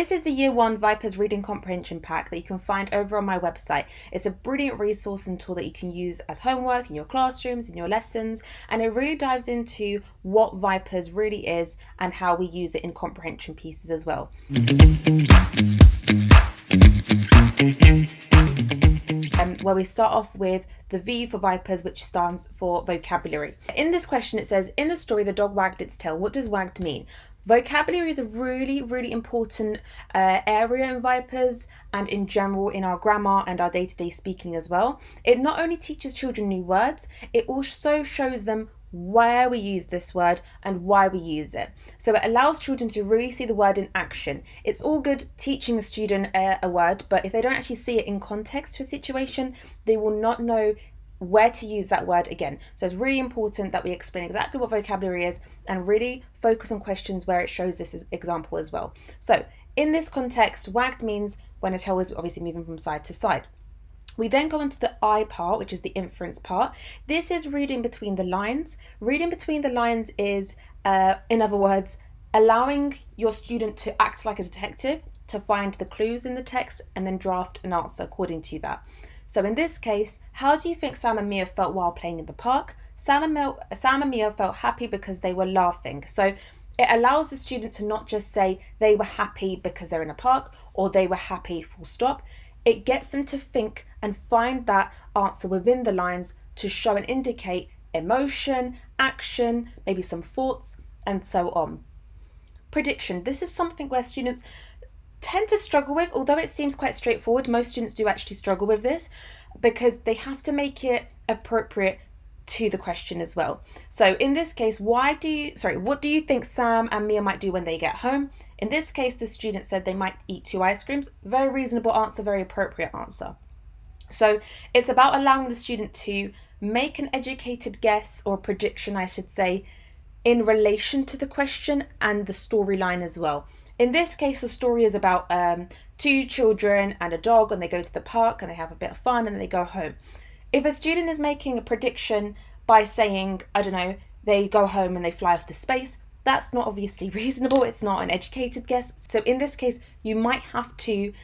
This is the Year 1 VIPERS Reading Comprehension Pack that you can find over on my website. It's a brilliant resource and tool that you can use as homework in your classrooms, in your lessons, and it really dives into what VIPERS really is and how we use it in comprehension pieces as well. Where we start off with the V for VIPERS, which stands for vocabulary. In this question it says, in the story the dog wagged its tail. What does wagged mean? Vocabulary is a really important area in VIPERS and in general in our grammar and our day-to-day speaking as well. It not only teaches children new words, it also shows them where we use this word and why we use it. So it allows children to really see the word in action. It's all good teaching a student a word, but if they don't actually see it in context to a situation, they will not know where to use that word again. So it's really important that we explain exactly what vocabulary is and really focus on questions where it shows this as example as well. So in this context, wagged means when a tail is obviously moving from side to side. We then go into the I part, which is the inference part. This is reading between the lines. Reading between the lines is, in other words, allowing your student to act like a detective, to find the clues in the text and then draft an answer according to that. So in this case, how do you think Sam and Mia felt while playing in the park? Sam and Mia felt happy because they were laughing. So it allows the student to not just say they were happy because they're in a park or they were happy full stop. It gets them to think and find that answer within the lines to show and indicate emotion, action, maybe some thoughts, and so on. Prediction. This is something where students tend to struggle with, although it seems quite straightforward. Most students do actually struggle with this because they have to make it appropriate to the question as well. So in this case, what do you think Sam and Mia might do when they get home? In this case, the student said they might eat 2 ice creams. Very reasonable answer, very appropriate answer. So it's about allowing the student to make an educated guess or prediction, I should say, in relation to the question and the storyline as well. In this case, the story is about 2 children and a dog, and they go to the park and they have a bit of fun and then they go home. If a student is making a prediction by saying, I don't know, they go home and they fly off to space, that's not obviously reasonable. It's not an educated guess. So in this case, you might have to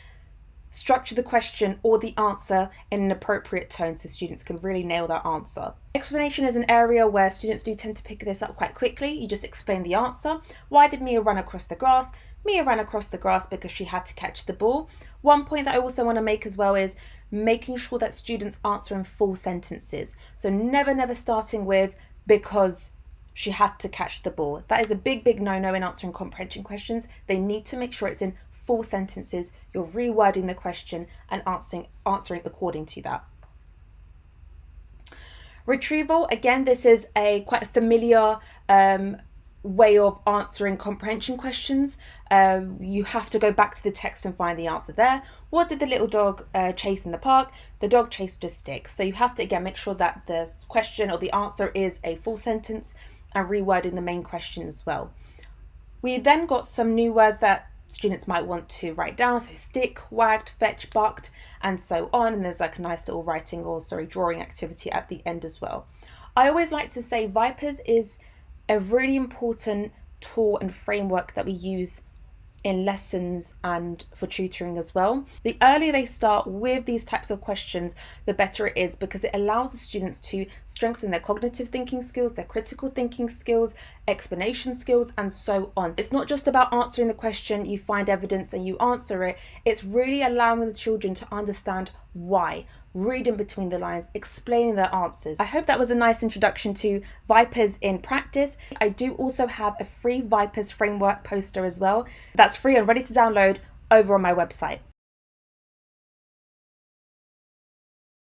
structure the question or the answer in an appropriate tone so students can really nail that answer. Explanation is an area where students do tend to pick this up quite quickly. You just explain the answer. Why did Mia run across the grass? Mia ran across the grass because she had to catch the ball. One point that I also want to make as well is making sure that students answer in full sentences. So never starting with because she had to catch the ball. That is a big no-no in answering comprehension questions. They need to make sure it's in full sentences. You're rewording the question and answering according to that. Retrieval, again, this is quite a familiar way of answering comprehension questions. You have to go back to the text and find the answer there. What did the little dog chase in the park? The dog chased a stick. So you have to, again, make sure that the question or the answer is a full sentence and rewording the main question as well. We then got some new words that students might want to write down, so stick, wagged, fetch, barked, and so on. And there's like a nice little drawing activity at the end as well. I always like to say VIPERS is a really important tool and framework that we use in lessons and for tutoring as well. The earlier they start with these types of questions, the better it is because it allows the students to strengthen their cognitive thinking skills, their critical thinking skills, explanation skills, and so on. It's not just about answering the question, you find evidence and you answer it. It's really allowing the children to understand why, reading between the lines, explaining their answers. I hope that was a nice introduction to VIPERS in practice. I do also have a free VIPERS framework poster as well. That's free and ready to download over on my website.